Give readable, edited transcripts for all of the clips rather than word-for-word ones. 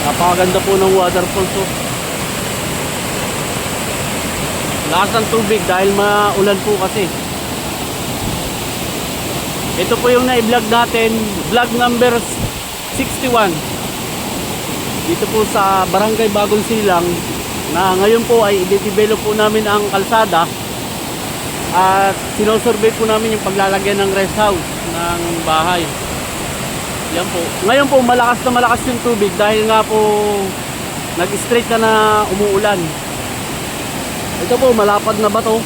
Napakaganda po ng waterfall to. Lakas ng tubig dahil maulan po kasi. Ito po yung na-vlog natin, vlog number 61. Dito po sa Barangay Bagong Silang, na ngayon po ay i-develop po namin ang kalsada at sinosurvey po namin yung paglalagyan ng rest house ng bahay. Yan po. Ngayon po malakas na malakas yung tubig dahil nga po nag-straight na umuulan. Ito po malapad na bato.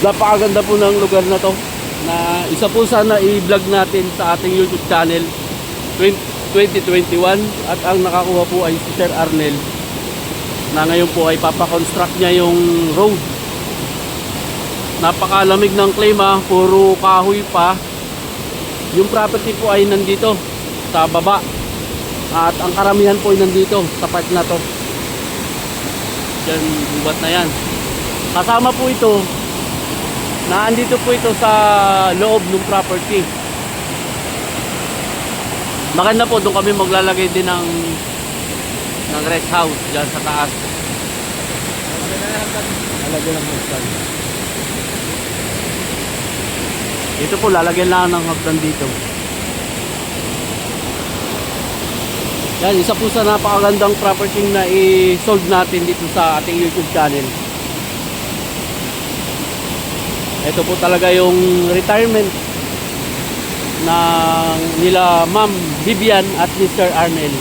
Napakaganda po ng lugar na to, na isa po sana i-vlog natin sa ating YouTube channel 2021, at ang nakakuha po ay si Sir Arnel, na ngayon po ay papakonstruct niya yung road. Napakalamig ng klima, puro kahoy pa. Yung property po ay nandito sa baba, at ang karamihan po ay nandito sa part na to. Yan, bubat na yan. Kasama po ito, naandito po ito sa loob ng property. Maganda po, doon kami maglalagay din ng rest house dyan sa taas. Lalagyan ng hagdan. Ito po, lalagyan lang ng hagdan dito. Yan, isa po sa napakagandang property na i-sold natin dito sa ating YouTube channel. Ito po talaga yung retirement ng nila Ma'am Vivian at Mr. Arnel.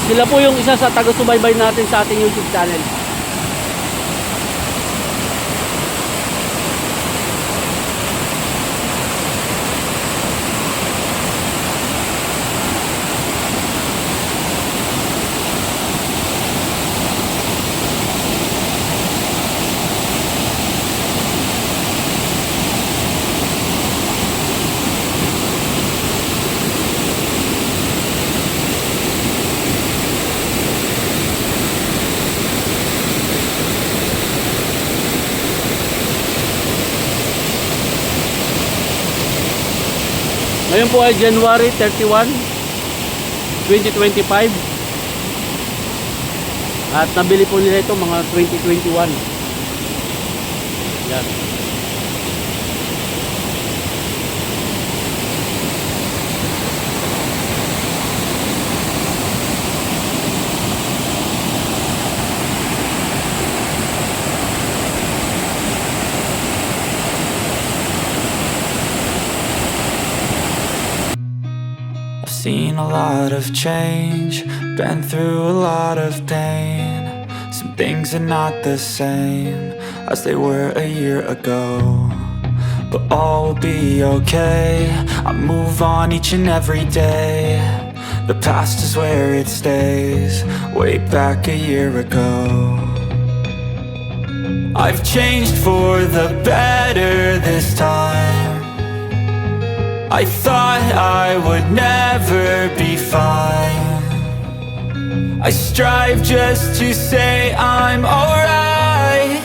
Sila po yung isa sa taga-subaybay natin sa ating YouTube channel. Ngayon po ay January 31, 2025. At nabili po nila ito mga 2021. Yan. Seen a lot of change, been through a lot of pain. Some things are not the same as they were a year ago, but all will be okay. I move on each and every day. The past is where it stays, way back a year ago. I've changed for the better this time. I thought I would never be fine. I strive just to say I'm alright,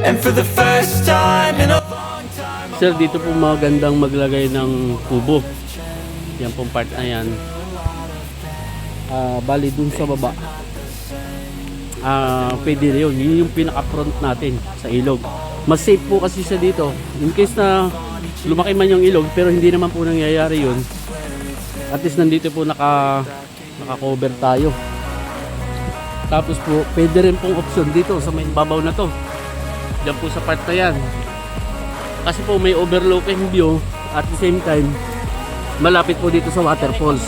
and for the first time in a long time. Sir, dito po magandang maglagay ng kubo. Yan pong part na yan. Bali dun sa baba. Pwede rin yun. Yun yung pinaka-front natin sa ilog. Mas safe po kasi siya dito. In case na lumaki man yung ilog, pero hindi naman po nangyayari yun. At least nandito po naka-cover tayo. Tapos po, pwede rin pong option dito sa may babaw na to. Diyan po sa part na yan. Kasi po may overlooking view, at the same time, malapit po dito sa waterfalls.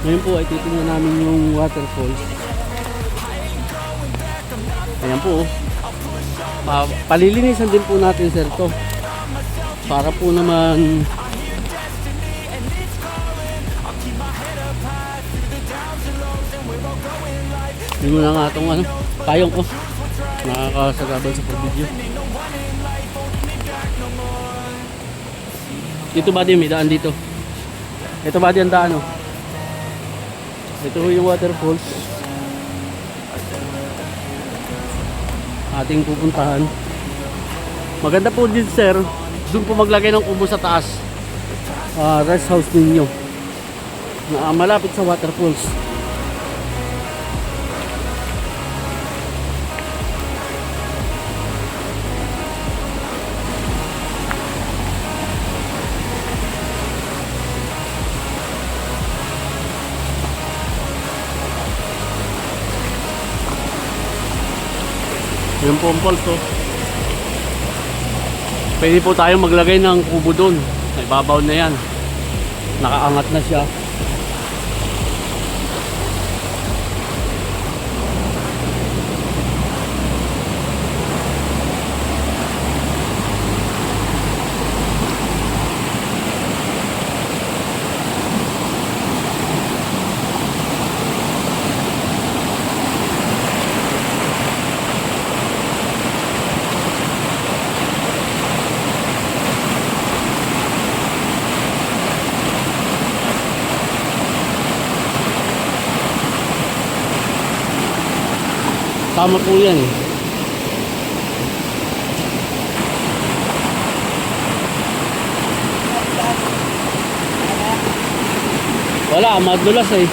Ngayon po ay titingnan namin yung waterfalls. Ayan po. Palilinisan din po natin, sir, to. Para po naman hindi mo na nga itong payong ko. Nakakasagabal sa video. Dito ba din may daan dito? Ito ba din ang daan, oh? Ito yung waterfalls. ating pupuntahan. Maganda po din sir, doon po maglagay ng kubo sa taas. Rest house ninyo na malapit sa waterfalls. Yung po ang falls, oh. Pwede po tayong maglagay ng kubo doon. May babaw na yan. Nakaangat na siya. Tama po yan eh. Wala, madulas eh.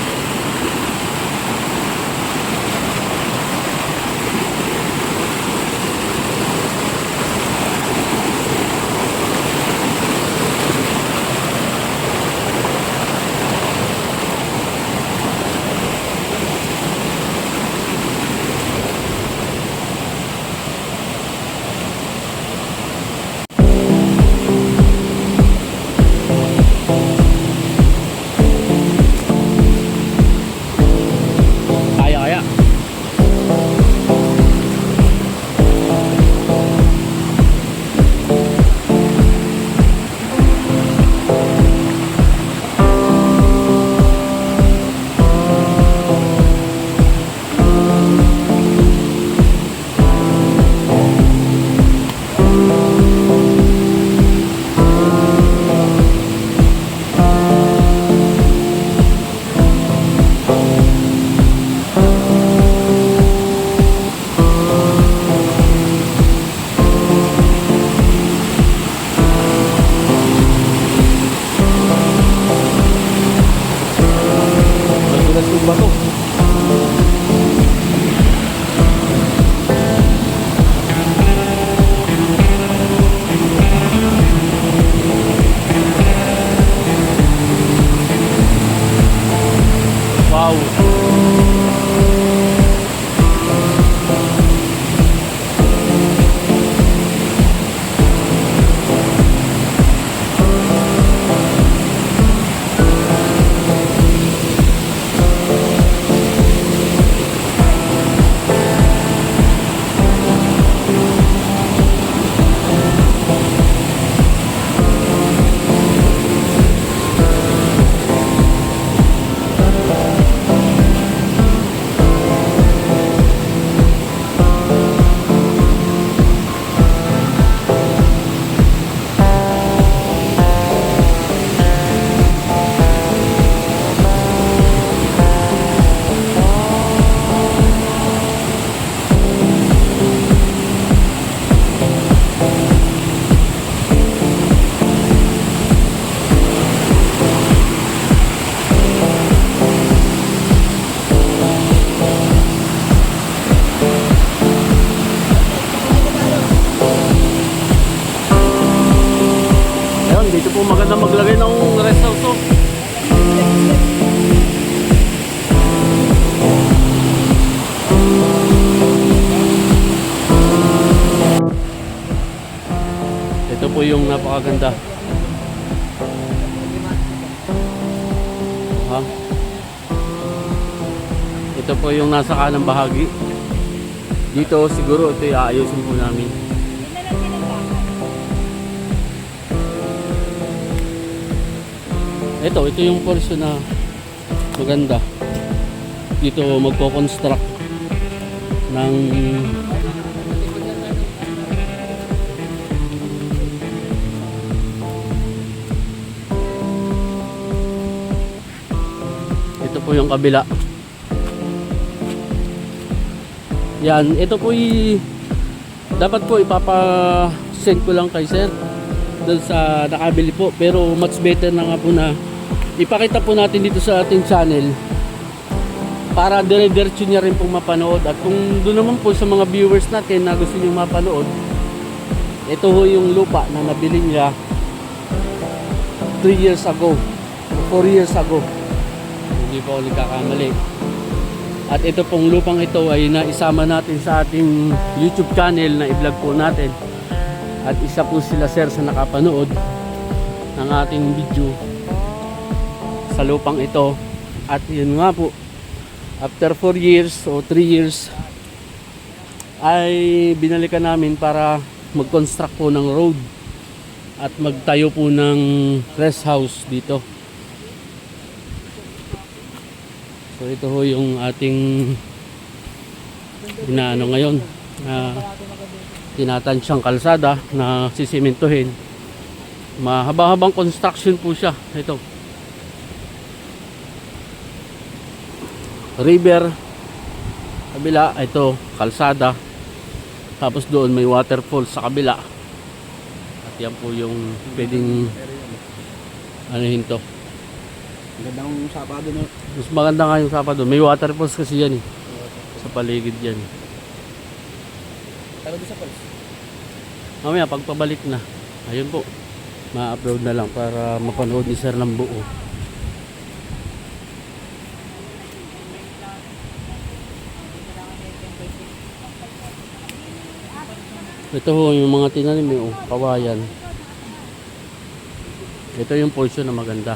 Kaya. Madulas yung bato. Wow. Ayun, dito po maganda maglagay ng rest house, oh. Ito po yung napakaganda. Ha? Ito po yung nasa kanang bahagi. Dito siguro ito iayusin po namin. Ito yung portion na maganda. Dito magko-construct ng ito po yung kabila. Yan, ito po Dapat po ipapa-send ko lang kay sir doon sa nakabili po, pero much better na nga po na ipakita po natin dito sa ating channel para dire-diretso niya rin pong mapanood. At kung doon naman po sa mga viewers natin na gusto niyo mapanood, ito ho yung lupa na nabili niya 3 years ago, 4 years ago, hindi po ako nagkakamali. At ito pong lupang ito ay naisama natin sa ating YouTube channel na i-vlog po natin. At isa po sila sir sa nakapanood ng ating video sa lupang ito. At yun nga po, after 4 years o 3 years ay binalikan namin para mag-construct po ng road at magtayo po ng rest house dito. So ito ho yung ating inaano ngayon, tinatansyang kalsada na sisimentohin. Mahaba-habang construction po siya. Ito river, kabila ito kalsada, tapos doon may waterfall sa kabila. At yan po yung pwedeng anuhin to. Magandang Sabado na. Mas maganda nga yung Sabado, may waterfalls kasi yan sa paligid yan. Tara doon sa falls. Mamaya pagpabalik na, ayun po, ma-upload na lang para mapanood ni sir ng buo. Ito ho yung mga tinanim yung kawayan. Ito yung portion na maganda.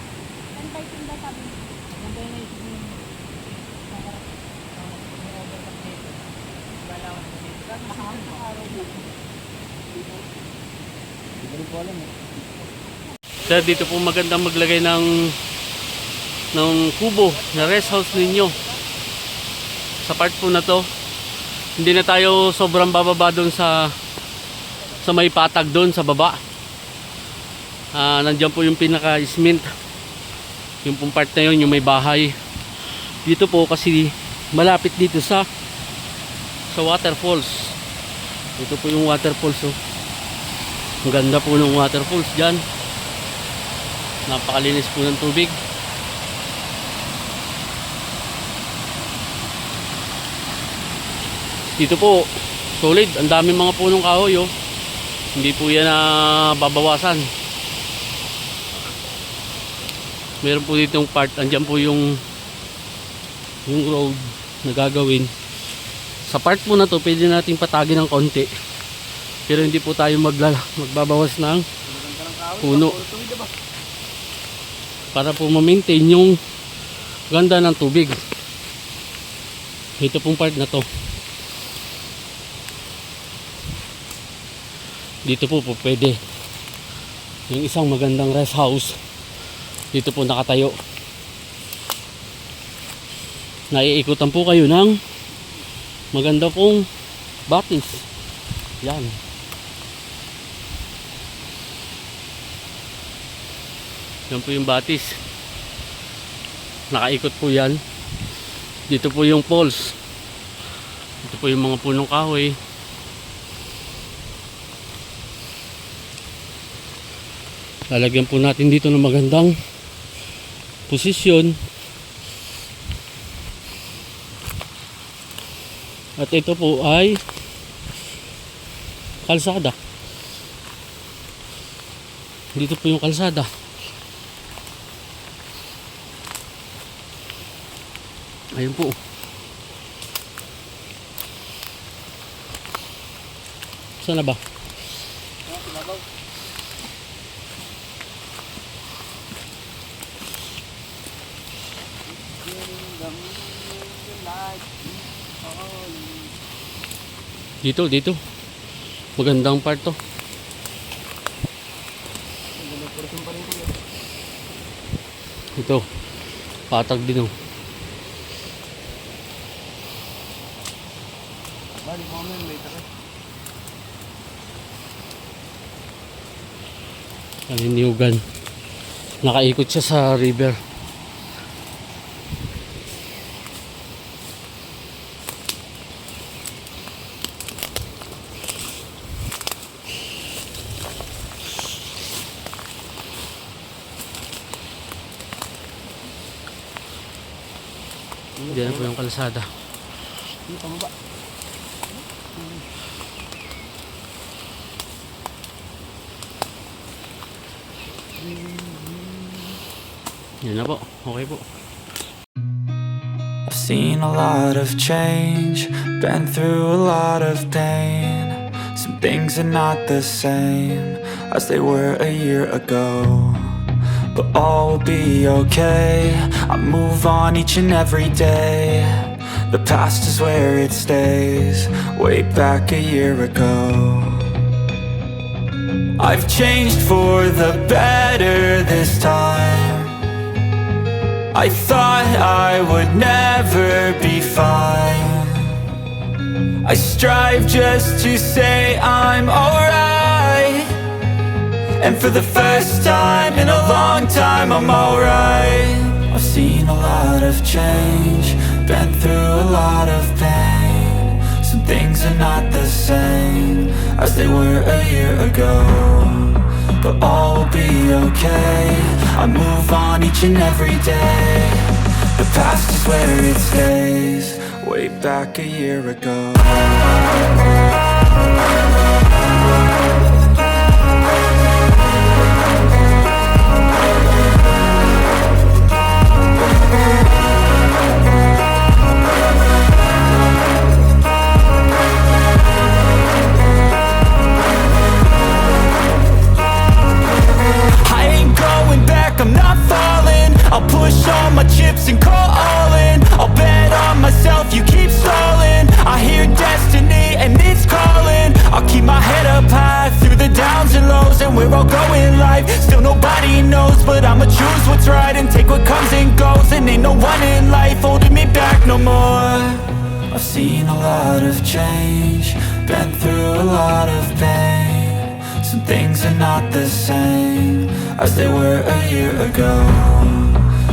Sir, dito po magandang maglagay ng kubo na rest house ninyo. Sa part po na to, hindi na tayo sobrang bababa doon sa may patag doon sa baba. Nandiyan po yung pinaka-cement, yung pong part na yun, yung may bahay. Dito po kasi malapit dito sa waterfalls. Ito po yung waterfalls, oh. Ang ganda po ng waterfalls dyan. Napakalinis po ng tubig. Dito po solid, ang daming mga punong kahoy, oh. Hindi po yan na babawasan. Meron po ditong part, andyan po yung road na gagawin. Sa part po na to, pwede natin patagin ng konti. Pero hindi po tayo magbabawas ng puno. Para po ma-maintain yung ganda ng tubig. Ito pong part na to. Dito po pwede yung isang magandang rest house. Dito po nakatayo. Naiikutan po kayo ng maganda pong batis. Yan. Yan po yung batis. Nakaikot po yan. Dito po yung poles. Dito po yung mga punong kahoy. Lalagyan po natin dito ng magandang posisyon. At ito po ay kalsada. Dito po yung kalsada. Ayun po. Saan na ba? Dito. Magandang part to. Ito. Patag din, oh. Kaliniugan. Nakaikot siya sa river. Diyan po yung kalsada. Dito pababa. Yan na po. Okay po. I've seen a lot of change, been through a lot of pain. Some things are not the same as they were a year ago, but all will be okay. I move on each and every day. The past is where it stays, way back a year ago. I've changed for the better this time. I thought I would never be fine. I strive just to say I'm alright, and for the first time in a long time I'm alright. I've seen a lot of change, been through a lot of pain. Some things are not the same as they were a year ago, but all will be okay. I move on each and every day. The past is where it stays, way back a year ago. I'm not falling. I'll push all my chips and call all in. I'll bet on myself, you keep stalling. I hear destiny and it's calling. I'll keep my head up high through the downs and lows, and we're all going live. Still nobody knows, but I'ma choose what's right and take what comes and goes. And ain't no one in life holding me back no more. I've seen a lot of change, been through a lot of pain. Some things are not the same as they were a year ago,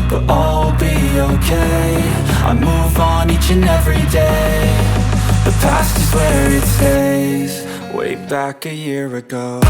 but all will be okay. I move on each and every day. The past is where it stays, way back a year ago.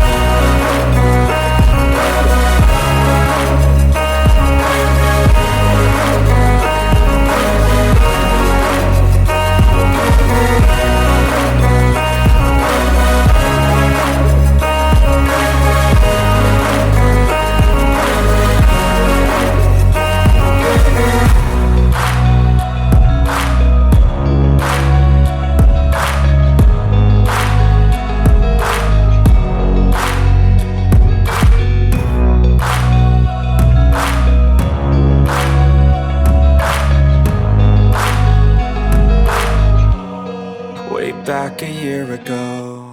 Back a year ago.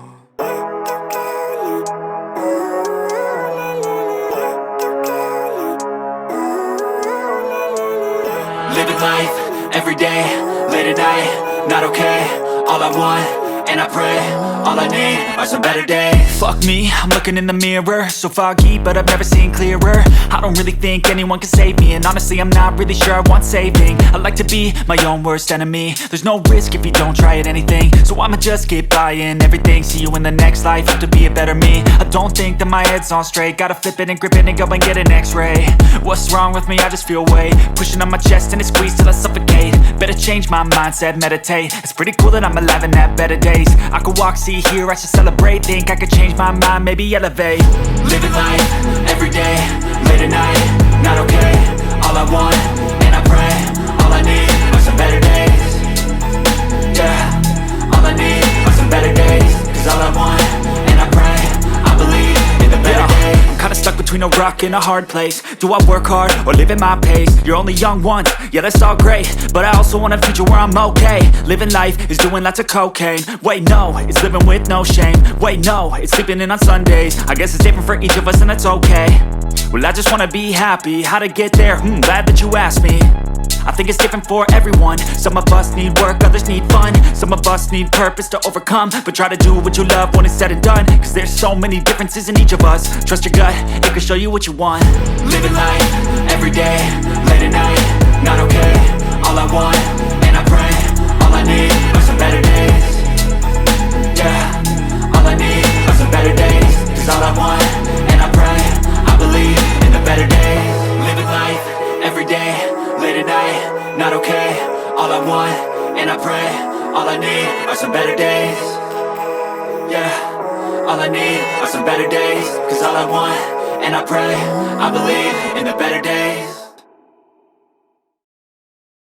Living life, every day, late at night, not okay. All I want, and I pray, all I need are some better days. Fuck me, I'm looking in the mirror, so foggy, but I've never seen clearer. I don't really think anyone can save me, and honestly I'm not really sure I want saving. I like to be my own worst enemy. There's no risk if you don't try at anything, so I'ma just keep buying everything. See you in the next life, have to be a better me. I don't think that my head's on straight, gotta flip it and grip it and go and get an x-ray. What's wrong with me? I just feel weight pushing on my chest and it squeezes till I suffocate. Better change my mindset, meditate. It's pretty cool that I'm alive and have better days. I could walk, see, hear, I should celebrate. Think I could change my mind, maybe elevate. Living life, every day, late at night, not okay. All I want, and I pray, all I need are some better days. Yeah, all I need are some better days. Cause all I want, and I pray, I believe in the better days. I'm kinda stuck between a rock and a hard place. Do I work hard or live at my pace? You're only young once, yeah that's all great, but I also want a future where I'm okay. Living life is doing lots of cocaine. Wait no, it's living with no shame. Wait no, it's sleeping in on Sundays. I guess it's different for each of us and that's okay. Well I just wanna be happy, how to get there? Glad that you asked me. I think it's different for everyone. Some of us need work, others need fun. Some of us need purpose to overcome. But try to do what you love when it's said and done, cause there's so many differences in each of us. Trust your gut, it can show you what you want. Living life, every day, late at night, not okay. All I want, and I pray, all I need are some better days. Yeah, all I need are some better days. Cause all I want, and I pray, I believe in the better days. Living life, every day, late at night, not okay. All and I pray. All I need are some better days. Yeah, all I need are some better days. Cause all I want, and I pray, I believe in the better days.